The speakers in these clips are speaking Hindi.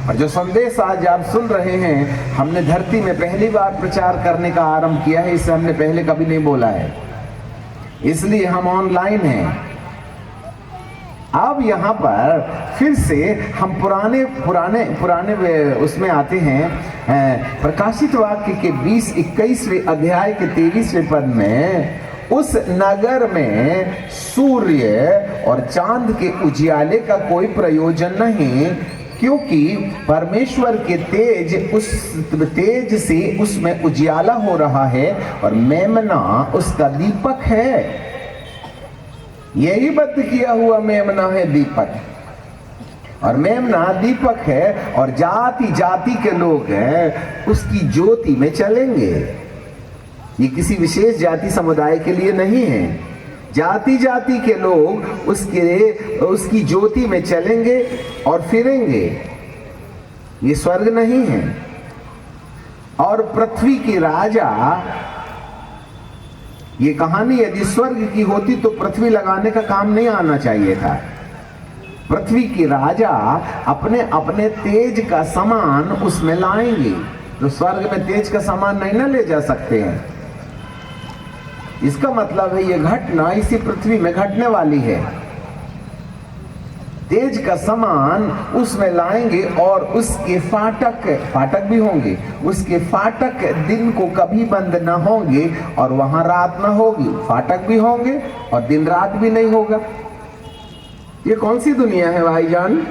और जो संदेश आज आप सुन रहे हैं, हमने धरती में पहली बार प्रचार करने का आरंभ किया है। इससे हमने पहले कभी नहीं बोला है, इसलिए हम ऑनलाइन हैं। अब यहाँ पर फिर से हम पुराने उसमें आते हैं। प्रकाशित वाक्य के 20-21वें अध्याय के 23वें पद में, उस नगर में सूर्य और चांद के उजियाले का कोई प्रयोजन नहीं, क्योंकि परमेश्वर के उस तेज से उसमें उजियाला हो रहा है और मेमना उसका दीपक है। यही बद्ध किया हुआ मेमना है दीपक, और मेमना दीपक है, और जाति जाति के लोग हैं उसकी ज्योति में चलेंगे। ये किसी विशेष जाति समुदाय के लिए नहीं है, जाति जाति के लोग उसकी ज्योति में चलेंगे और फिरेंगे। ये स्वर्ग नहीं है। और पृथ्वी के राजा, ये कहानी यदि स्वर्ग की होती तो पृथ्वी लगाने का काम नहीं आना चाहिए था। पृथ्वी के राजा अपने अपने तेज का सामान उसमें लाएंगे, तो स्वर्ग में तेज का सामान नहीं ना ले जा सकते हैं। इसका मतलब है ये घटना इसी पृथ्वी में घटने वाली है। तेज का सामान उसमें लाएंगे और उसके फाटक भी होंगे। उसके फाटक दिन को कभी बंद ना होंगे और वहां रात ना होगी। फाटक भी होंगे और दिन रात भी नहीं होगा। ये कौन सी दुनिया है भाईजान?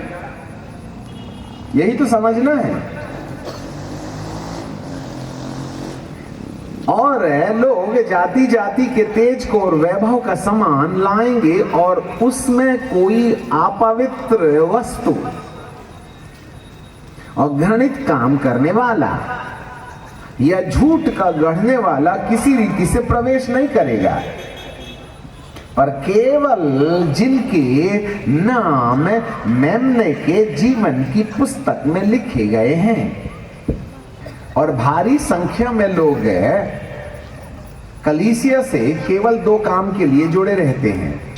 यही तो समझना है। और लोग जाति जाति के तेज को और वैभव का सामान लाएंगे और उसमें कोई अपवित्र वस्तु और घृणित काम करने वाला या झूठ का गढ़ने वाला किसी रीति से प्रवेश नहीं करेगा, पर केवल जिनके नाम मेमने के जीवन की पुस्तक में लिखे गए हैं। और भारी संख्या में लोग कलीसिया से केवल 2 काम के लिए जुड़े रहते हैं।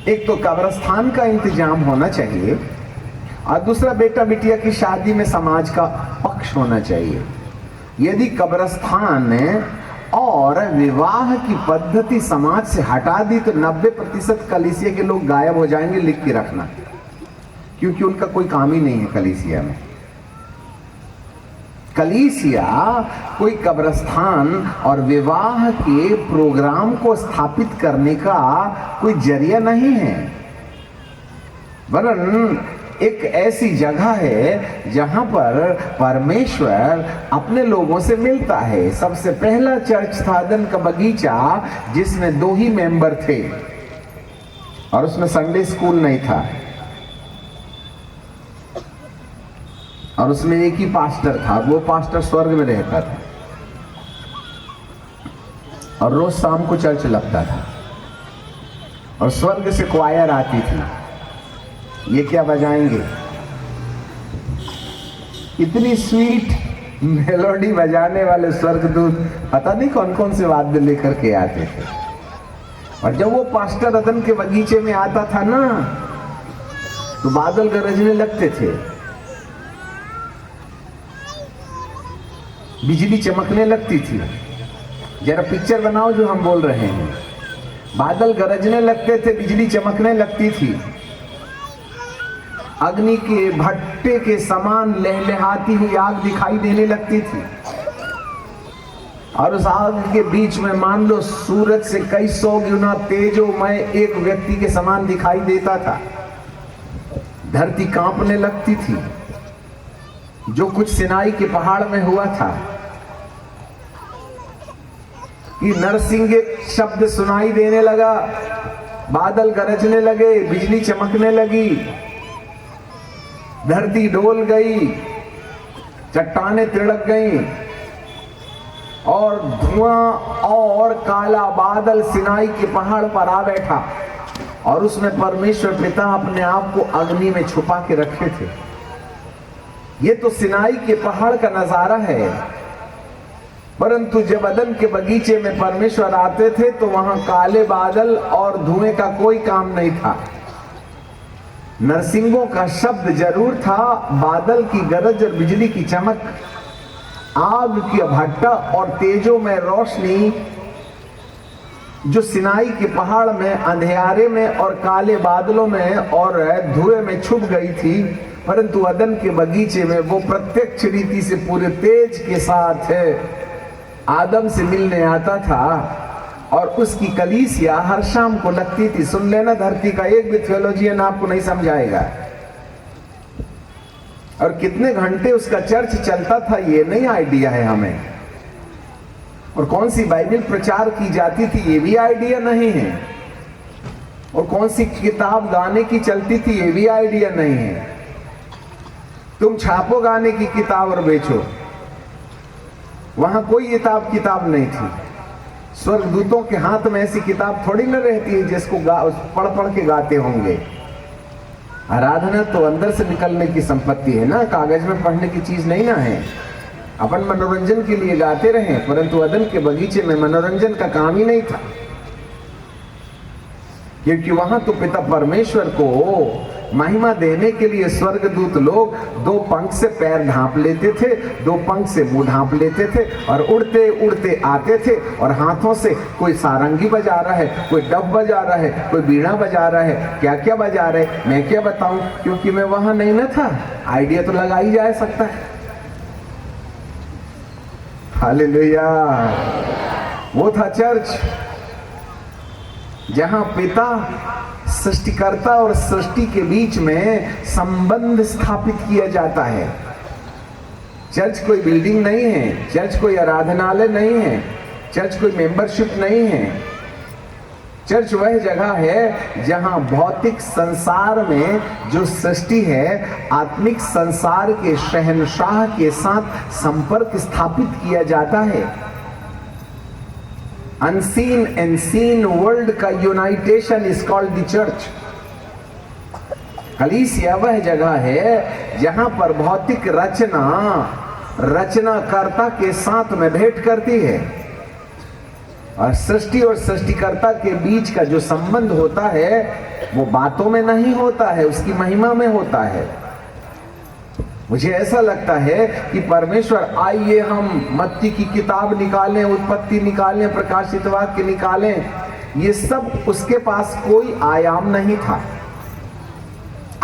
एक तो कब्रिस्तान का इंतजाम होना चाहिए, और दूसरा बेटा बिटिया की शादी में समाज का पक्ष होना चाहिए। यदि कब्रिस्तान और विवाह की पद्धति समाज से हटा दी तो 90% कलीसिया के लोग गायब हो जाएंगे। लिख के रखना, क्योंकि उनका कोई काम ही नहीं है कलीसिया में। कलीसिया कोई कब्रिस्तान और विवाह के प्रोग्राम को स्थापित करने का कोई जरिया नहीं है, वरन एक ऐसी जगह है जहां पर परमेश्वर अपने लोगों से मिलता है। सबसे पहला चर्च था अदन का बगीचा, जिसमें 2 ही मेंबर थे और उसमें संडे स्कूल नहीं था, और उसमें एक ही पास्टर था। वो पास्टर स्वर्ग में रहता था और रोज शाम को चर्च लगता था, और स्वर्ग से क्वायर आती थी। ये क्या बजाएंगे? इतनी स्वीट मेलोडी बजाने वाले स्वर्गदूत पता नहीं कौन कौन से वाद्य लेकर के आते थे। और जब वो पास्टर अदन के बगीचे में आता था ना, तो बादल गरजने लगते थे, बिजली चमकने लगती थी। जरा पिक्चर बनाओ जो हम बोल रहे हैं। बादल गरजने लगते थे, बिजली चमकने लगती थी, अग्नि के भट्टे के समान लहलहाती हुई आग दिखाई देने लगती थी, और उस आग के बीच में मान लो सूरज से कई 100 गुना तेजोमय एक व्यक्ति के समान दिखाई देता था। धरती कांपने लगती थी। जो कुछ सिनाई के पहाड़ में हुआ था, कि नरसिंह शब्द सुनाई देने लगा, बादल गरजने लगे, बिजली चमकने लगी, धरती डोल गई, चट्टानें तिड़क गईं, और धुआं और काला बादल सिनाई के पहाड़ पर आ बैठा, और उसमें परमेश्वर पिता अपने आप को अग्नि में छुपा के रखे थे। ये तो सिनाई के पहाड़ का नजारा है। परंतु जब अदन के बगीचे में परमेश्वर आते थे तो वहां काले बादल और धुएं का कोई काम नहीं था। नरसिंहों का शब्द जरूर था, बादल की गरज और बिजली की चमक, आग की भट्टा और तेजों में रोशनी जो सिनाई के पहाड़ में अंधेरे में और काले बादलों में और धुएं में छुप गई थी, परंतु अदन के बगीचे में वो प्रत्यक्ष रीति से पूरे तेज के साथ आदम से मिलने आता था और उसकी कलीसिया हर शाम को लगती थी। सुन लेना, धरती का एक भी थियोलॉजियन आपको नहीं समझाएगा। और कितने घंटे उसका चर्च चलता था ये नहीं आइडिया है हमें, और कौन सी बाइबल प्रचार की जाती थी ये भी आइडिया नहीं है, और कौन सी किताब गाने की चलती थी ये भी आइडिया नहीं है। तुम छापो गाने की किताब और बेचो, वहां कोई किताब नहीं थी। स्वर्गदूतों के हाथ में ऐसी किताब थोड़ी न रहती है जिसको पढ़ पढ़ के गाते होंगे। आराधना तो अंदर से निकलने की संपत्ति है ना, कागज में पढ़ने की चीज नहीं ना है। अपन मनोरंजन के लिए गाते रहे, परंतु अदन के बगीचे में मनोरंजन का काम ही नहीं था, क्योंकि वहां तो पिता परमेश्वर को महिमा देने के लिए स्वर्गदूत लोग दो पंख से पैर ढांप लेते थे, दो पंख से मुंह ढांप लेते थे और उड़ते उड़ते आते थे, और हाथों से कोई सारंगी बजा रहा है, कोई डब बजा रहा है, कोई बीड़ा बजा रहा है, क्या क्या बजा रहे मैं क्या बताऊं, क्योंकि मैं वहां नहीं ना था। आइडिया तो लगा ही जा सकता है। हालेलुया। वो था चर्च जहां पिता सृष्टिकर्ता और सृष्टि के बीच में संबंध स्थापित किया जाता है। चर्च कोई बिल्डिंग नहीं है, चर्च कोई आराधनालय नहीं है, चर्च कोई मेंबरशिप नहीं है। चर्च वह जगह है जहां भौतिक संसार में जो सृष्टि है आत्मिक संसार के शहंशाह के साथ संपर्क स्थापित किया जाता है। अनसीन एंड सीन वर्ल्ड का यूनाइटेशन इज कॉल्ड द चर्च। कलीसिया वह जगह है जहां पर भौतिक रचनाकर्ता के साथ में भेंट करती है, और सृष्टि और सृष्टिकर्ता के बीच का जो संबंध होता है वो बातों में नहीं होता है, उसकी महिमा में होता है। मुझे ऐसा लगता है कि परमेश्वर, आइए हम मत्ती की किताब निकालें, उत्पत्ति निकालें, प्रकाशित वाक्य निकालें, ये सब उसके पास कोई आयाम नहीं था।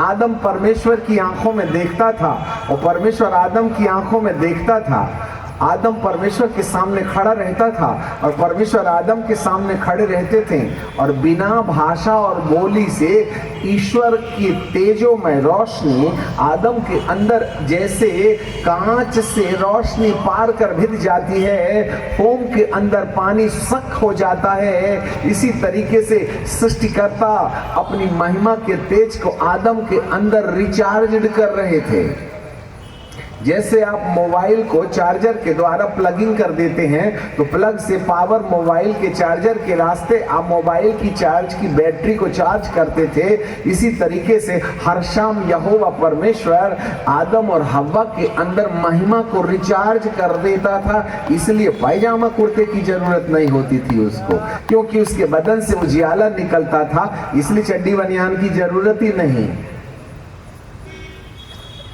आदम परमेश्वर की आंखों में देखता था और परमेश्वर आदम की आंखों में देखता था। आदम परमेश्वर के सामने खड़ा रहता था और परमेश्वर आदम के सामने खड़े रहते थे, और बिना भाषा और बोली से ईश्वर की तेजोमय रोशनी आदम के अंदर जैसे कांच से रोशनी पार कर भिद जाती है, फोम के अंदर पानी सक हो जाता है, इसी तरीके से सृष्टिकर्ता अपनी महिमा के तेज को आदम के अंदर रिचार्ज कर रहे थे। जैसे आप मोबाइल को चार्जर के द्वारा प्लगिंग कर देते हैं तो प्लग से पावर मोबाइल के चार्जर के रास्ते आप मोबाइल की चार्ज की बैटरी को चार्ज करते थे, इसी तरीके से हर शाम यहोवा परमेश्वर आदम और हव्वा के अंदर महिमा को रिचार्ज कर देता था। इसलिए पायजामा कुर्ते की जरूरत नहीं होती थी उसको, क्योंकि उसके बदन से उजियाला निकलता था, इसलिए चड्डी बनियान की जरूरत ही नहीं।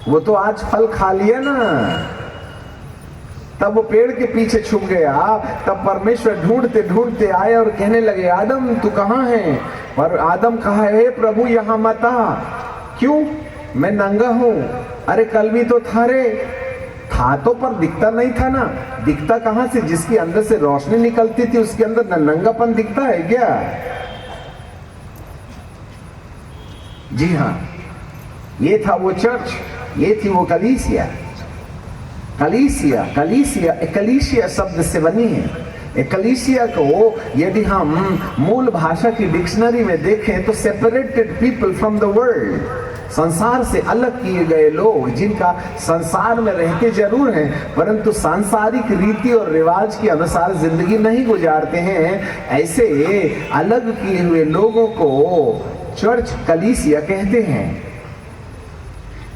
वो तो आज फल खा लिया ना, तब वो पेड़ के पीछे छुप गया, तब परमेश्वर ढूंढते ढूंढते आए और कहने लगे, आदम तू कहाँ है? पर आदम कहा, हे प्रभु यहाँ मत आ। क्यों? मैं नंगा हूं। अरे कल भी तो था रे। था तो पर दिखता नहीं था ना। दिखता कहां से? जिसके अंदर से रोशनी निकलती थी उसके अंदर नंगापन दिखता है क्या? जी हाँ, ये था वो चर्च, ये थी वो कलीसिया। कलीसिया शब्द से बनी है। कलीसिया को यदि हम मूल भाषा की डिक्शनरी में देखें तो separated people from the world, संसार से अलग किए गए लोग, जिनका संसार में रहते जरूर हैं परंतु सांसारिक रीति और रिवाज के अनुसार जिंदगी नहीं गुजारते हैं, ऐसे अलग किए हुए लोगों को चर्च कलीसिया कहते हैं।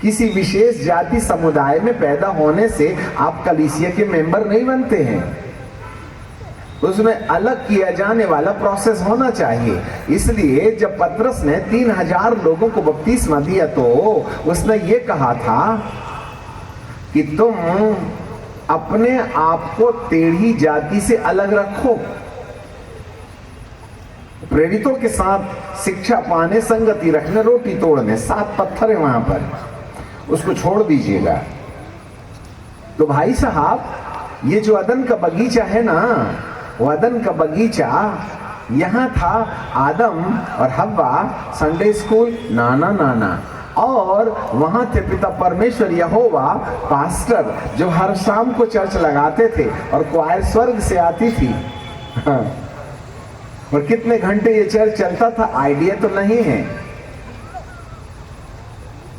किसी विशेष जाति समुदाय में पैदा होने से आप कलीसिया के मेंबर नहीं बनते हैं। उसमें अलग किया जाने वाला प्रोसेस होना चाहिए। इसलिए जब पतरस ने 3000 लोगों को बपतिस्मा दिया तो उसने ये कहा था कि तुम अपने आप को टेढ़ी जाति से अलग रखो। प्रेरितों के साथ शिक्षा पाने, संगति रखने, रोटी तोड़ने, 7 पत्थर है वहां पर, उसको छोड़ दीजिएगा। तो भाई साहब, ये जो अदन का बगीचा है ना, वो अदन का बगीचा यहां था। आदम और हव्वा संडे स्कूल, नाना नाना, और वहां थे पिता परमेश्वर यहोवा, पास्टर जो हर शाम को चर्च लगाते थे और क्वायर स्वर्ग से आती थी। और कितने घंटे ये चर्च चलता था आइडिया तो नहीं है।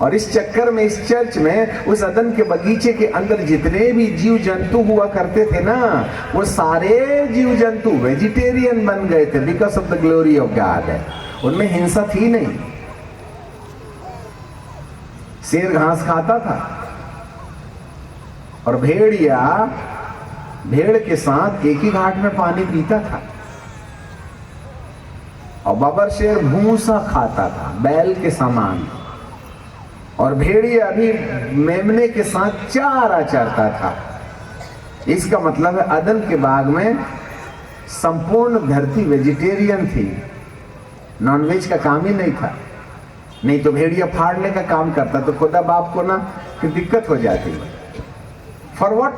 और इस चक्कर में, इस चर्च में, उस अदन के बगीचे के अंदर जितने भी जीव जंतु हुआ करते थे ना, वो सारे जीव जंतु वेजिटेरियन बन गए थे because of the glory of God. उनमें हिंसा थी नहीं। शेर घास खाता था और भेड़िया भेड़ के साथ एक ही घाट में पानी पीता था, और बबर शेर भूसा खाता था बैल के समान, और भेड़िया भी मेमने के साथ चारा चरता था। इसका मतलब है अदन के बाग में संपूर्ण धरती वेजिटेरियन थी, नॉनवेज का काम ही नहीं था। नहीं तो भेड़िया फाड़ने का काम करता तो खुदा बाप को ना फिर दिक्कत हो जाती। For what?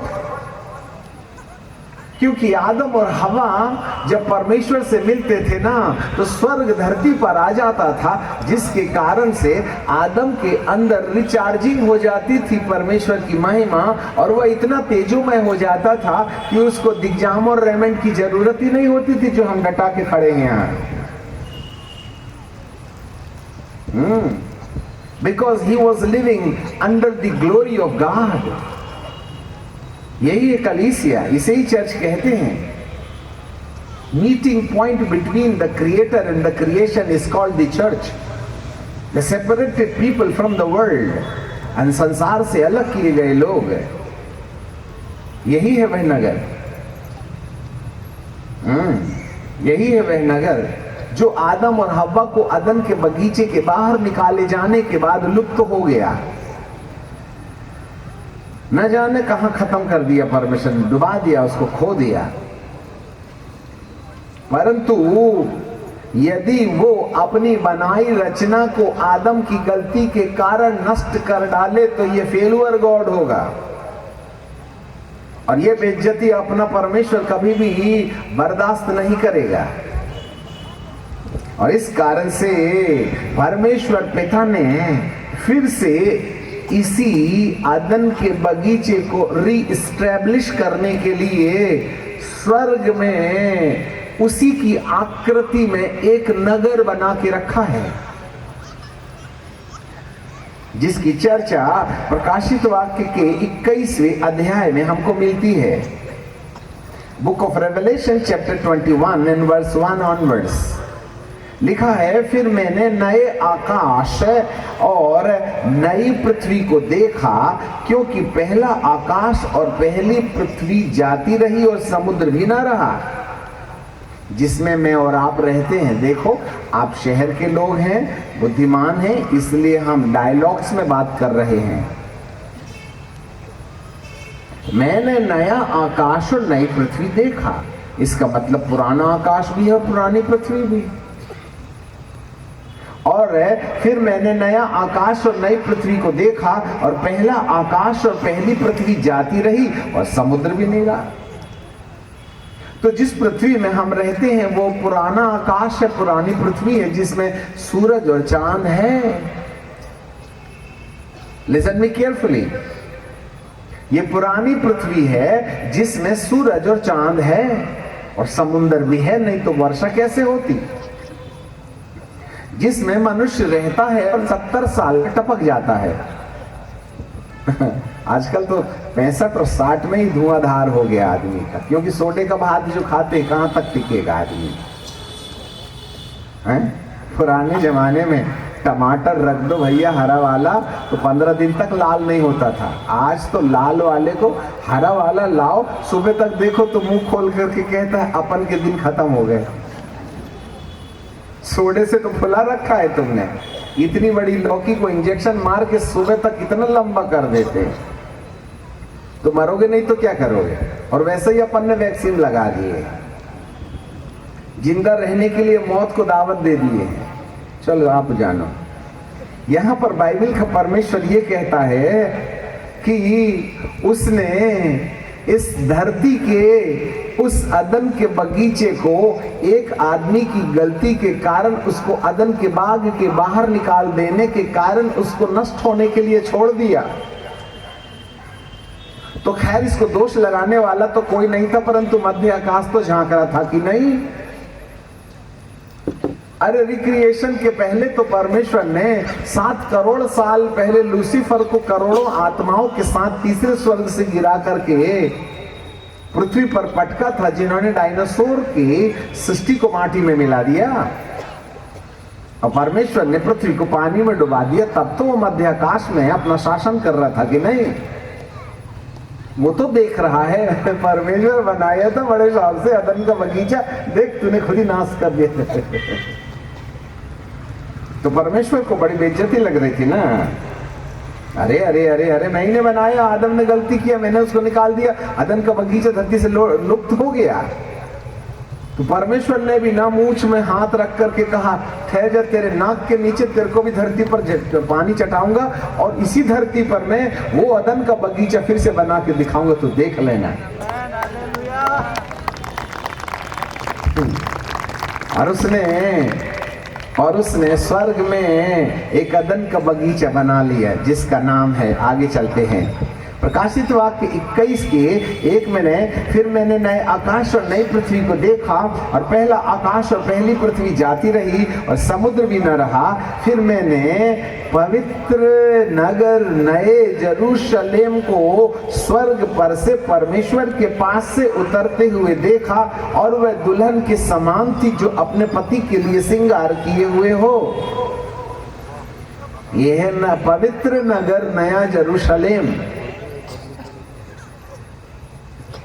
क्योंकि आदम और हवा जब परमेश्वर से मिलते थे ना, तो स्वर्ग धरती पर आ जाता था, जिसके कारण से आदम के अंदर रिचार्जिंग हो जाती थी परमेश्वर की महिमा, और वह इतना तेजोमय हो जाता था कि उसको दिग्जाम और रेमंड की जरूरत ही नहीं होती थी जो हम डटा के खड़े हैं यहाँ। Because he was living under the glory of God. यही है कलीसिया, इसे ही चर्च कहते हैं। Meeting point between the creator and the creation is called the church. The separated people from the world, and संसार से अलग किए गए लोग, यही है वह नगर। यही है वह नगर जो आदम और हव्वा को अदन के बगीचे के बाहर निकाले जाने के बाद लुप्त हो गया। न जाने कहां खत्म कर दिया परमेश्वर ने, डुबा दिया उसको, खो दिया। परंतु यदि वो अपनी बनाई रचना को आदम की गलती के कारण नष्ट कर डाले तो ये फेलुअर गॉड होगा, और ये बेइज्जती अपना परमेश्वर कभी भी बर्दाश्त नहीं करेगा। और इस कारण से परमेश्वर पिता ने फिर से इसी अदन के बगीचे को रीइस्टैब्लिश करने के लिए स्वर्ग में उसी की आकृति में एक नगर बना के रखा है, जिसकी चर्चा प्रकाशित वाक्य के 21वें अध्याय में हमको मिलती है। Book of Revelation chapter 21 and verse 1 onwards लिखा है, फिर मैंने नए आकाश और नई पृथ्वी को देखा, क्योंकि पहला आकाश और पहली पृथ्वी जाती रही और समुद्र भी ना रहा जिसमें मैं और आप रहते हैं। देखो, आप शहर के लोग हैं, बुद्धिमान हैं, इसलिए हम डायलॉग्स में बात कर रहे हैं। मैंने नया आकाश और नई पृथ्वी देखा, इसका मतलब पुराना आकाश भी है और पुरानी पृथ्वी भी। और फिर मैंने नया आकाश और नई पृथ्वी को देखा, और पहला आकाश और पहली पृथ्वी जाती रही और समुद्र भी नहीं रहा। तो जिस पृथ्वी में हम रहते हैं वो पुराना आकाश है, पुरानी पृथ्वी है, जिसमें सूरज और चांद है। लिसन मी केयरफुली, ये पुरानी पृथ्वी है जिसमें सूरज और चांद है और समुद्र भी है, नहीं तो वर्षा कैसे होती। जिसमें मनुष्य रहता है और 70 साल में टपक जाता है। आजकल तो 65 और 60 में ही धुआंधार हो गया आदमी का, क्योंकि सोडे का भात जो खाते कहां तक टिकेगा आदमी। पुराने जमाने में टमाटर रख दो भैया हरा वाला, तो 15 दिन तक लाल नहीं होता था। आज तो लाल वाले को हरा वाला लाओ, सुबह तक देखो तो मुंह खोल करके कहता है अपन के दिन खत्म हो गए। सोडे से तो फुला रखा है तुमने। इतनी बड़ी लौकी को इंजेक्शन मार के सुबह तक इतना लंबा कर देते, तो मरोगे नहीं तो क्या करोगे। और वैसे ही अपन ने वैक्सीन लगा दिए, जिंदा रहने के लिए मौत को दावत दे दिए। चलो आप जानो, यहां पर बाइबल का परमेश्वर ये कहता है कि उसने इस धरती के उस अदन के बगीचे को एक आदमी की गलती के कारण, उसको अदन के बाग के बाहर निकाल देने के कारण उसको नष्ट होने के लिए छोड़ दिया। तो खैर इसको दोष लगाने वाला तो कोई नहीं था, परंतु मध्य आकाश तो झांक रहा था कि नहीं। अरे रिक्रिएशन के पहले तो परमेश्वर ने 7 करोड़ साल पहले लूसीफर को करोड़ों आत्माओं के साथ तीसरे स्वर्ग से गिरा करके पृथ्वी पर पटका था, जिन्होंने डायनासोर की सृष्टि को माटी में मिला दिया और परमेश्वर ने पृथ्वी को पानी में डुबा दिया। तब तो वो मध्य आकाश में अपना शासन कर रहा था कि नहीं। वो तो देख रहा है परमेश्वर बनाया था बड़े शौक से अदन का बगीचा, देख तूने खुद ही नाश कर दिया। तो परमेश्वर को बड़ी बेइज्जती लग रही थी ना। अरे अरे अरे अरे मैंने बनाया, आदम ने गलती किया, मैंने उसको निकाल दिया, अदन का बगीचा धरती से लुप्त हो गया। तो परमेश्वर ने भी ना मूंछ में हाथ रख करके कहा, ठहर, तेरे नाक के नीचे तेरे को भी धरती पर पानी चटाऊंगा और इसी धरती पर मैं वो अदन का बगीचा फिर से बना के दिखाऊंगा, तो देख लेना। और उसने स्वर्ग में एक अदन का बगीचा बना लिया जिसका नाम है, आगे चलते हैं, प्रकाशित वाक्य 21 के 1 में, फिर मैंने नए आकाश और नई पृथ्वी को देखा और पहला आकाश और पहली पृथ्वी जाती रही और समुद्र भी न रहा। फिर मैंने पवित्र नगर नए यरूशलेम को स्वर्ग पर से परमेश्वर के पास से उतरते हुए देखा और वह दुल्हन के समान थी जो अपने पति के लिए श्रृंगार किए हुए हो। यह है न पवित्र नगर नया यरूशलेम,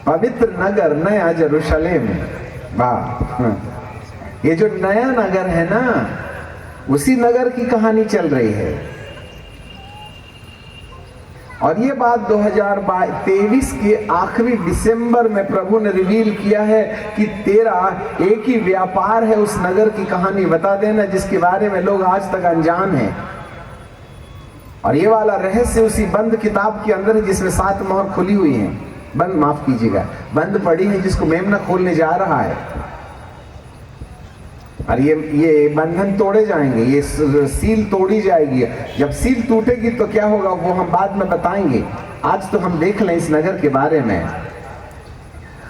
पवित्र नगर नया यरूशलेम। वाह, ये जो नया नगर है ना, उसी नगर की कहानी चल रही है। और ये बात 2023 के आखिरी दिसंबर में प्रभु ने रिवील किया है कि तेरा एक ही व्यापार है उस नगर की कहानी बता देना जिसके बारे में लोग आज तक अनजान हैं। और ये वाला रहस्य उसी बंद किताब के अंदर है जिसमें 7 मोहर खुली हुई हैं, बंद, माफ कीजिएगा, बंद पड़ी है, जिसको मेमना खोलने जा रहा है। और ये बंधन तोड़े जाएंगे, ये सील तोड़ी जाएगी। जब सील टूटेगी तो क्या होगा वो हम बाद में बताएंगे। आज तो हम देख लें इस नगर के बारे में।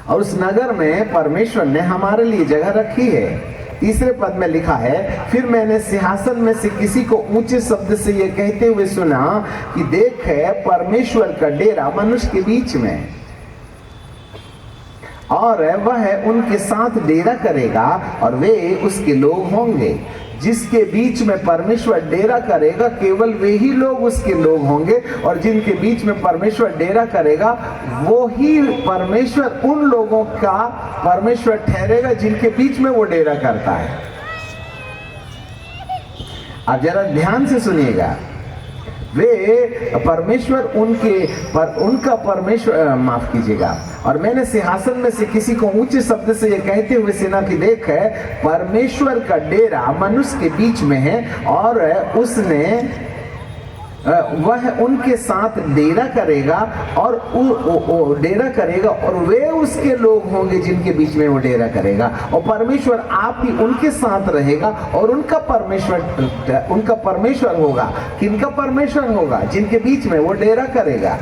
और उस नगर में परमेश्वर ने हमारे लिए जगह रखी है। तीसरे पद में लिखा है, फिर मैंने सिंहासन में से किसी को ऊंचे शब्द से ये कहते हुए सुना कि देख है परमेश्वर का डेरा मनुष्य के बीच में, और वह उनके साथ डेरा करेगा और वे उसके लोग होंगे। जिसके बीच में परमेश्वर डेरा करेगा केवल वे ही लोग उसके लोग होंगे, और जिनके बीच में परमेश्वर डेरा करेगा वो ही परमेश्वर उन लोगों का परमेश्वर ठहरेगा जिनके बीच में वो डेरा करता है। अब जरा ध्यान से सुनिएगा, वे परमेश्वर उनका परमेश्वर, माफ कीजिएगा, और मैंने सिंहासन में से किसी को ऊंचे शब्द से ये कहते हुए सुना कि देख है परमेश्वर का डेरा मनुष्य के बीच में है, और उसने वह उनके साथ डेरा करेगा और डेरा करेगा और वे उसके लोग होंगे जिनके बीच में वो डेरा करेगा। और परमेश्वर आप ही उनके साथ रहेगा और उनका परमेश्वर होगा। किनका परमेश्वर होगा? जिनके बीच में वो डेरा करेगा।